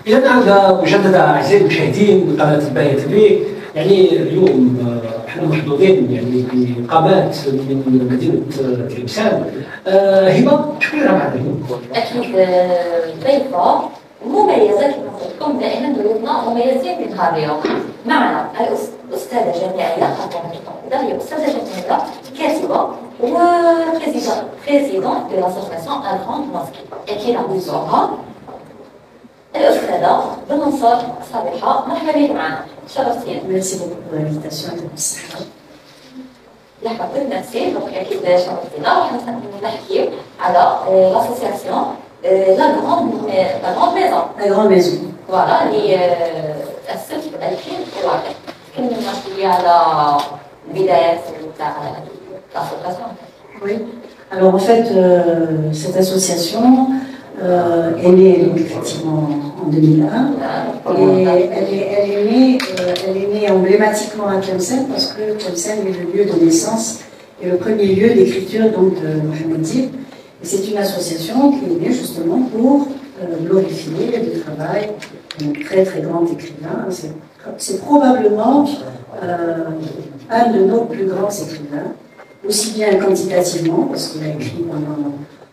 إذا نعود مجددا أعزائي المشاهدين قناة الباهية تي، يعني اليوم احنا محظوظين يعني بإقامات من مدينة تلمسان. هبة شكون اللي معنا اليوم؟ أكيد ضيفة مميزة كما قلتكم دائما ضيوفنا مميزين في نهار اليوم. معنا الأستاذة جميلة هي أستاذة جميلة كاتبة وبريزيدون دو لاسوسياسيون ان غراند موسكي. أكيد عم نزورها الأستاذة بنصر صبيحة. مرحبا بك معنا، شرفتينا. ميرسي بوكو بور لانفيتاسيون، يعطيكم الصحة. مرحبا بك، ميرسي. دونك أكيد شرفتينا. راح نحكيو على لاسوسياسيون لا غراند ميزون. لا غراند ميزون. فوالا اللي تأسست في 2001. تكلمنا شوية على البدايات تاع لاسوسياسيون. Oui. Alors en fait, cette association est née donc, effectivement en 2001 et elle est née emblématiquement à Tlemcen parce que Tlemcen est le lieu de naissance et le premier lieu d'écriture donc de Mohamed Dib. Et c'est une association qui est née justement pour glorifier le travail d'un très très grand écrivain. C'est probablement un de nos plus grands écrivains, aussi bien quantitativement, parce qu'il a écrit pendant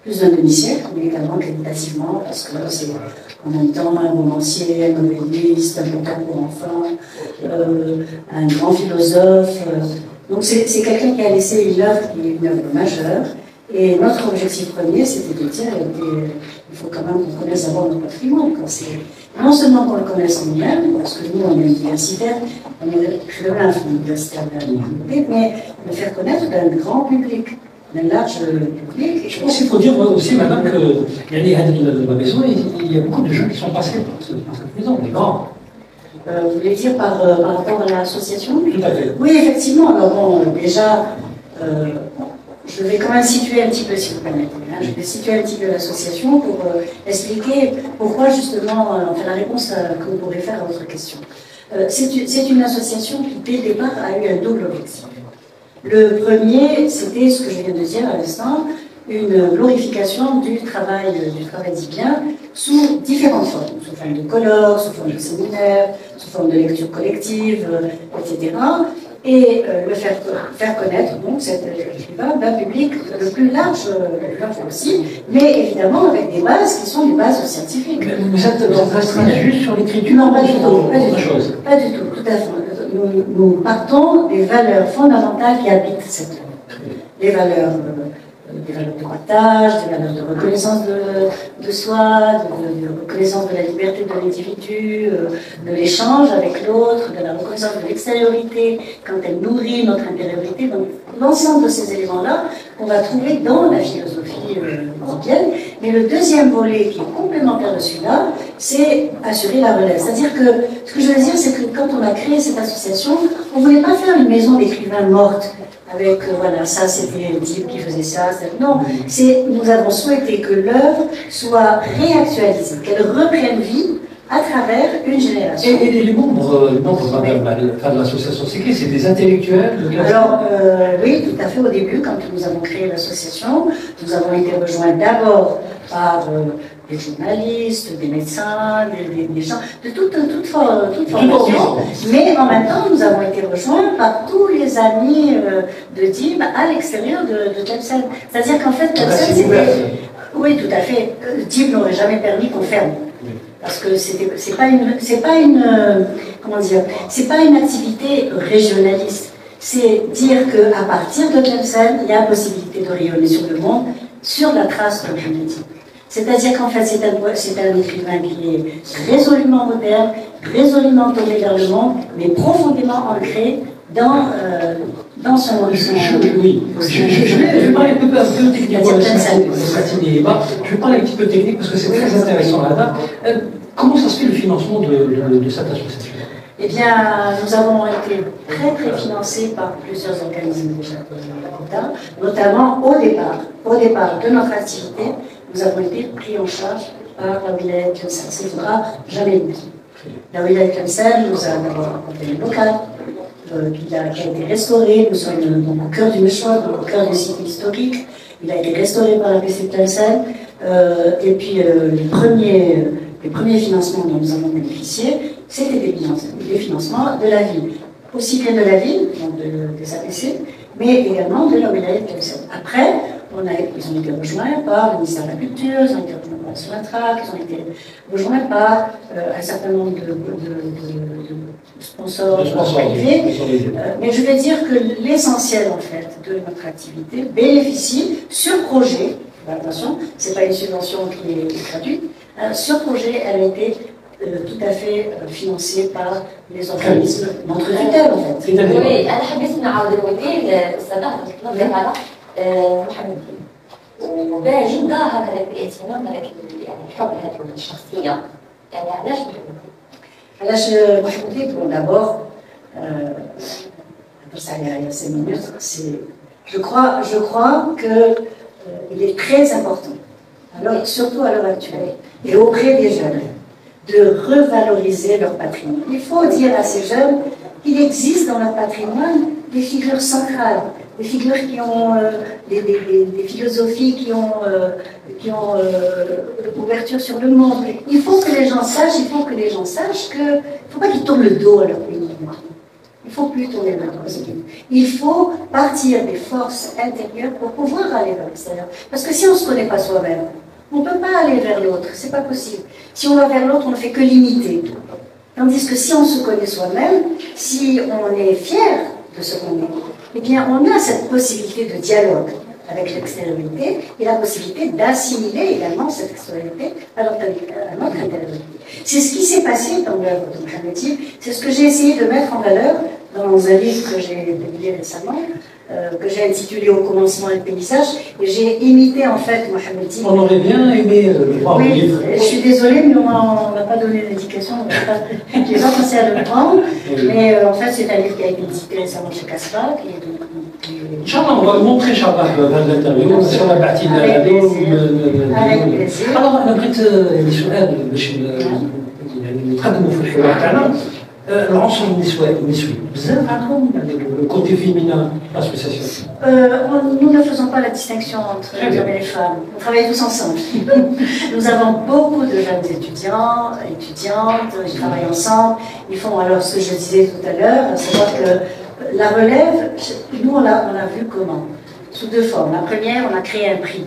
plus d'un demi-siècle, mais également qualitativement, parce que c'est en même temps un romancier, un novelliste, un auteur pour enfants, un grand philosophe. Donc c'est quelqu'un qui a laissé une œuvre qui est une œuvre majeure. Et notre objectif premier, c'était de dire il faut quand même qu'on connaisse d'abord notre patrimoine. Non seulement qu'on le connaisse nous-mêmes, parce que nous, on est universitaire, on est universitaire de la public, mais le faire connaître d'un grand public, d'un large public. Je pense qu'il faut dire aussi, madame, qu'il y a la maison, il y a beaucoup de gens qui sont passés par cette maison, des grands. Vous voulez dire par rapport à l'association? Tout à fait. Oui, effectivement. Alors bon, déjà, je vais quand même situer un petit peu, si vous permettez. Hein. Je vais situer un petit peu l'association pour expliquer pourquoi justement, enfin la réponse que vous pourrez faire à votre question. C'est une association qui, dès le départ, a eu un double objectif. Le premier, c'était ce que je viens de dire à l'instant, une glorification du travail d'Ibien sous différentes formes, sous forme de colloques, sous forme de séminaires, sous forme de lecture collective, etc. Et le faire connaître donc cet écrivain d'un public le plus large aussi, mais évidemment avec des bases qui sont des bases scientifiques. Mais vous êtes restreint juste sur l'écriture? Non, pas du tout, pas du tout, tout à fait. Nous partons des valeurs fondamentales qui habitent cette œuvre. Des valeurs de partage, des valeurs de reconnaissance de soi, de reconnaissance de la liberté de l'individu, de l'échange avec l'autre, de la reconnaissance de l'extériorité quand elle nourrit notre intériorité. Donc l'ensemble de ces éléments-là, on va trouver dans la philosophie indienne. Mais le deuxième volet qui est complémentaire de celui-là, c'est assurer la relève. C'est-à-dire que, ce que je veux dire, c'est que quand on a créé cette association, on ne voulait pas faire une maison d'écrivains morte, avec, voilà, ça c'était le type qui faisait ça. Non, nous avons souhaité que l'œuvre soit réactualisée, qu'elle reprenne vie à travers une génération. Et les membres de l'association, c'est des intellectuels? Alors, oui, tout à fait. Au début, quand nous avons créé l'association, nous avons été rejoints d'abord par des journalistes, des médecins, des gens, de toute formation. Mais en même temps, nous avons été rejoints par tous les amis de Dib à l'extérieur de Tlemcen. C'est-à-dire qu'en fait, Tlemcen, c'était... Oui, tout à fait. Dib n'aurait jamais permis qu'on ferme. Parce que c'est pas une comment dire, c'est pas une activité régionaliste. C'est dire qu'à partir de Tlemcen, il y a possibilité de rayonner sur le monde, sur la trace de Mohamed Dib. C'est-à-dire qu'en fait, c'est un écrivain qui est résolument moderne, résolument tourné vers le monde, mais profondément ancré dans son monde. Oui, je vais parler un peu technique. Je vais parler un petit peu technique parce que c'est très intéressant là-bas. Comment ça se fait le financement de cette association? Eh bien, nous avons été très très financés par plusieurs organismes déjà d'État, notamment au départ de notre activité, nous avons été pris en charge par la wilaya de Tlemcen. Ça ne faudra jamais oublier. La wilaya de Tlemcen nous a d'abord apporté un local qui a été restauré. Nous sommes au cœur du Meshwar, au cœur du site historique. Il a été restauré par la PC de Tlemcen. Et puis les premiers financements dont nous avons bénéficié, c'était des financements de la ville. Aussi bien de la ville, donc des APC, mais également de la wilaya de Tlemcen. Après, ils ont été rejoints par le ministère de la Culture, ils ont été rejoints par Sonatrach, ils ont été rejoints par un certain nombre de sponsors privés. Mais je vais dire que l'essentiel, en fait, de notre activité bénéficie sur projet. Attention, ce n'est pas une subvention qui est gratuite. Sur projet, elle a été tout à fait financée par les organismes d'entre tutelle, en fait. Oui, أنا حبيت نعاود نولي الأستاذة نطلب على محمد وباع جدا هكذا بالاهتمام هذاك يعني الحب هذه الشخصية يعني علاش محمد bon d'abord je crois que il est très important, alors, surtout à l'heure actuelle, et auprès des jeunes, de revaloriser leur patrimoine. Il faut dire à ces jeunes qu'il existe dans leur patrimoine des figures centrales, des figures qui ont des philosophies qui ont ouverture sur le monde. Il faut que les gens sachent, qu'il ne faut pas qu'ils tournent le dos à leur pays. Il ne faut plus tourner le dos. Il faut partir des forces intérieures pour pouvoir aller vers l'extérieur. Parce que si on ne se connaît pas soi-même, on ne peut pas aller vers l'autre, c'est pas possible. Si on va vers l'autre, on ne fait que limiter. Tandis que si on se connaît soi-même, si on est fier de ce qu'on est, eh bien on a cette possibilité de dialogue avec l'extériorité et la possibilité d'assimiler également cette extériorité à notre intériorité. C'est ce qui s'est passé dans l'œuvre de Mohamed, c'est ce que j'ai essayé de mettre en valeur dans un livre que j'ai publié récemment, que j'ai intitulé Au commencement et le paysage, et j'ai imité en fait Mohamed. On aurait bien aimé le voir oui, le livre. Je suis désolée, mais on n'a pas donné l'indication, je n'ai pas pensé à le prendre, mais en fait c'est un livre qui a été édité récemment chez Caspar, qui est donc... Inch'Allah, on va le montrer Inch'Allah dans l'interview sur la partie de la Alors انا بغيت سؤال باش يعني نتقدموا في الحوار تاعنا العنصر النسوي بزاف عندهم le côté féminin l'association. Nous ne faisons pas la distinction entre les hommes et les femmes. On travaille tous ensemble. Nous avons beaucoup de jeunes étudiants, étudiantes, ils travaillent ensemble. Ils font alors ce que je disais tout à l'heure, c'est-à-dire que la relève, nous on l'a vu comment? Sous deux formes. La première, on a créé un prix.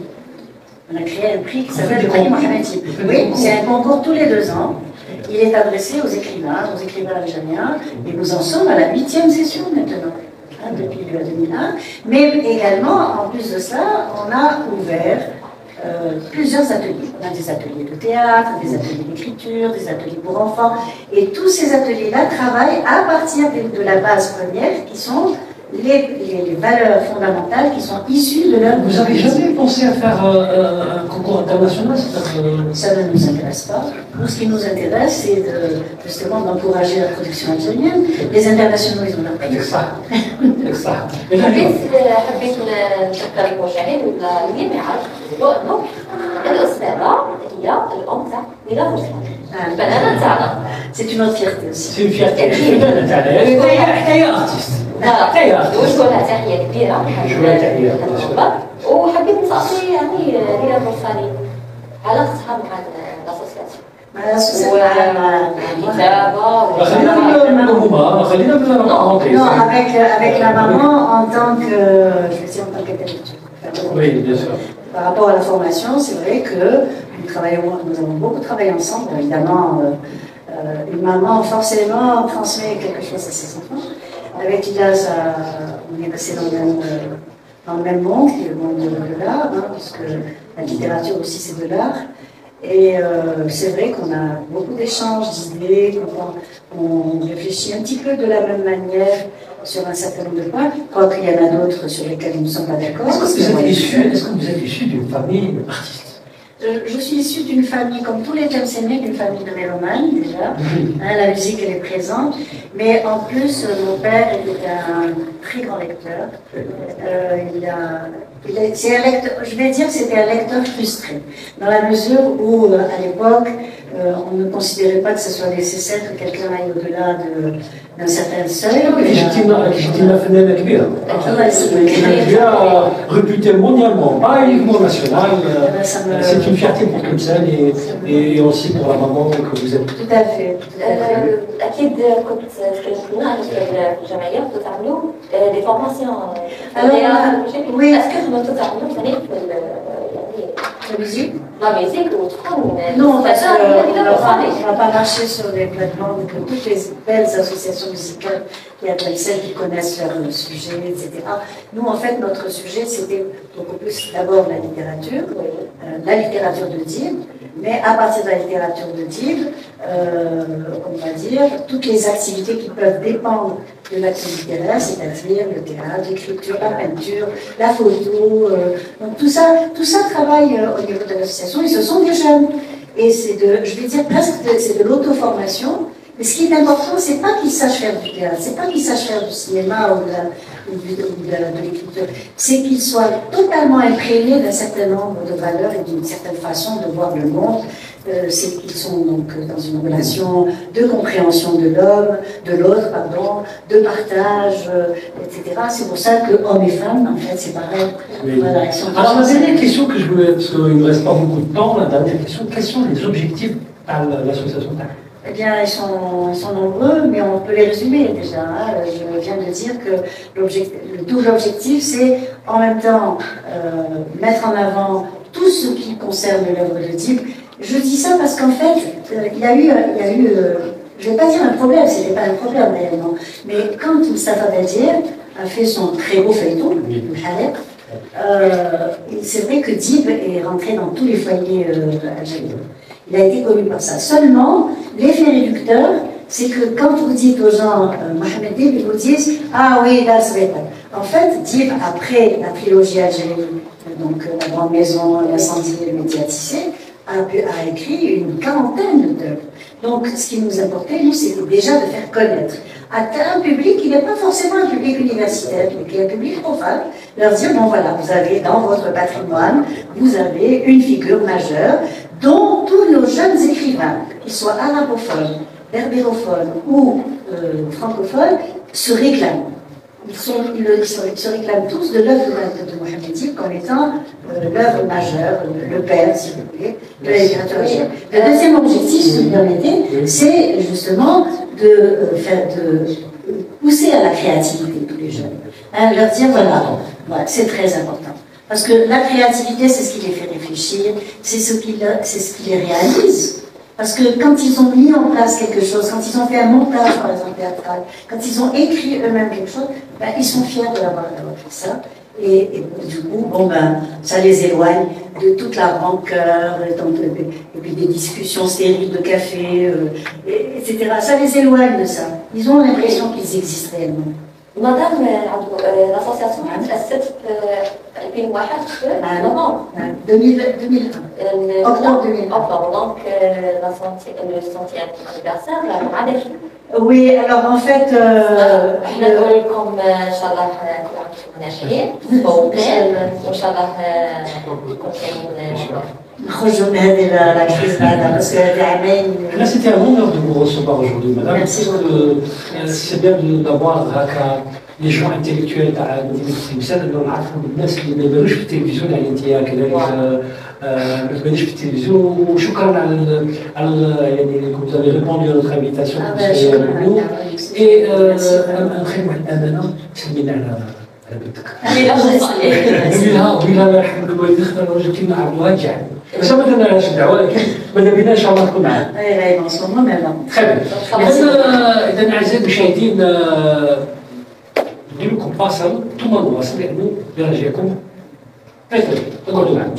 On a créé un prix qui s'appelle le prix Mohamed. Oui, c'est un concours tous les 2 ans. Il est adressé aux écrivains algériens, et nous en sommes à la 8e session maintenant, depuis 2001. Mais également, en plus de cela, on a ouvert plusieurs ateliers. On a des ateliers de théâtre, des ateliers d'écriture, des ateliers pour enfants, et tous ces ateliers-là travaillent à partir de la base première, qui sont les valeurs fondamentales qui sont issues de leur... Vous n'avez jamais pensé à faire un concours international? Ça ne nous intéresse pas. Nous, ce qui nous intéresse, c'est justement d'encourager la production algérienne. Les internationaux, ils ont leur pays. حبيت نذكر المشاهد اللي ما يعرف انه الاستاذه هي الام تاع نيلة رشدان الفنانه تاعنا. C'est une autre fierté aussi. C'est une fierté. الفنانه تاعنا هي ارتيست. نوجه لها تحيه كبيره. وحبيت نسالي يعني نيلة رشدان علاقتها مع الاسوسياسيون. Non, avec la maman en tant que, oui, bien sûr. Par rapport à la formation, c'est vrai que nous avons beaucoup travaillé ensemble. Évidemment, une maman forcément transmet quelque chose à ses enfants. Avec Ilaz, on est passé dans le même monde, qui est le monde de l'art, puisque la littérature aussi c'est de l'art. Et c'est vrai qu'on a beaucoup d'échanges d'idées, on réfléchit un petit peu de la même manière sur un certain nombre de points, quoique il y en a d'autres sur lesquels nous ne sommes pas d'accord. Est-ce que vous êtes issu d'une famille d'artistes? Je suis issue d'une famille, comme tous les Tlemcenais, d'une famille de mélomanes déjà. La musique elle est présente, mais en plus mon père était un très grand lecteur. C'est un lecteur, je vais dire que c'était un lecteur frustré, dans la mesure où à l'époque on ne considérait pas que ce soit nécessaire que quelqu'un aille au-delà d'un certain seuil. كيجينا فنانة كبيرة. كبيرة réputée mondialement, pas uniquement nationale. C'est une fierté pour Tlemcen et aussi pour la maman que vous êtes. Tout à fait. أكيد كنت تكلمنا على في الجمعية كنتوا تعملوا des formations. Oui. Est-ce que كنتوا تعملوا ثاني La musique? la musique وتكون Non, parce qu'on ne va pas marcher sur les plates-bandes que toutes les belles associations musicales qui a celles qui connaissent leur sujet, etc. Nous, en fait, notre sujet, c'était beaucoup plus d'abord la littérature de Dib, mais à partir de la littérature de Dib, on va dire, toutes les activités qui peuvent dépendre de l'action littéraire, c'est-à-dire le théâtre, l'écriture, la peinture, la photo. Donc tout ça travaille au niveau de l'association et ce sont des jeunes. Et c'est je vais dire presque, c'est de l'auto-formation. Mais ce qui est important, c'est pas qu'ils sachent faire du théâtre, c'est pas qu'ils sachent faire du cinéma ou de l'écriture, c'est qu'ils soient totalement imprégnés d'un certain nombre de valeurs et d'une certaine façon de voir le monde. C'est qu'ils sont donc dans une relation de compréhension de l'homme, de l'autre, de partage, etc. C'est pour ça que hommes et femmes, en fait, c'est pareil. Oui. Voilà, alors la dernière question que je voulais, parce qu'il ne me reste pas beaucoup de temps, la dernière question, quels sont les objectifs à l'association TAC? Eh bien, ils sont nombreux, mais on peut les résumer déjà. Je viens de dire que le double objectif, c'est en même temps mettre en avant tout ce qui concerne l'œuvre de Dib. Je dis ça parce qu'en fait, il y a eu je ne vais pas dire un problème, ce n'était pas un problème réellement, mais quand Moustapha Badir a fait son très beau feuilleton, Halep, c'est vrai que Dib est rentré dans tous les foyers algériens. Il a été connu par ça. Seulement, l'effet réducteur, c'est que quand vous dites aux gens Mohamed Dib, ils vous disent ah oui, là c'est vrai. En fait, Dib, après la trilogie algérienne, donc La Grande Maison, L'incendie et le médiatisé, a écrit une quarantaine d'œuvres. Donc, ce qui nous importait, nous, c'était déjà de faire connaître à un public qui n'est pas forcément un public universitaire, mais qui est un public profane, leur dire, bon voilà, vous avez dans votre patrimoine, vous avez une figure majeure dont tous nos jeunes écrivains, qu'ils soient arabophones, berbérophones ou francophones, se réclament. Ils se réclament tous de l'œuvre de Mohamed Dib comme étant l'œuvre majeure, le père, si vous voulez, de la littérature algérienne. Le deuxième objectif, si vous me permettez, c'est justement de pousser à la créativité tous les jeunes. Leur dire, voilà, c'est très important. Parce que la créativité, c'est ce qui les fait réfléchir, c'est ce qui les réalise. Parce que quand ils ont mis en place quelque chose, quand ils ont fait un montage, par exemple, théâtral, quand ils ont écrit eux-mêmes quelque chose, ben, ils sont fiers d'avoir fait ça. Et du coup, ça les éloigne de toute la rancœur, et puis des discussions stériles de café, etc. Ça les éloigne de ça. Ils ont l'impression qu'ils existent réellement. مدام l'association تأسست في 2001 في نوفمبر 2001 octobre 2001. Octobre, donc le 100e anniversaire معادش. Oui, alors en fait احنا نقول لكم ان شاء الله كل عام وانتم ناجحين متفوقين وان شاء الله يكون كاين نخرجوا من هذه la crise بعدها parce que هذه عامين. Là, c'était un honneur de vous recevoir aujourd'hui, madame. Merci beaucoup. C'est bien d'avoir les gens intellectuels تاع مدينة تلمسان انه نعرفوا الناس اللي ما يبانوش في التلفزيون يعني انت كذلك ما تبانيش في التلفزيون وشكرا على يعني vous avez répondu à notre invitation avec nous et نخيم واحد الامانه سمينا على بنتك ويلا يرحم الوالدين اختار راجل كيما عبد الوهاب جعل بس ما درناش الدعوه لكن ماذا بينا ان شاء الله تكون معنا. اي غايبه نصوموا مالا. اذا اعزائي المشاهدين ندير لكم فاصل ثم نواصل لانه برجعكم. تقعدوا معنا.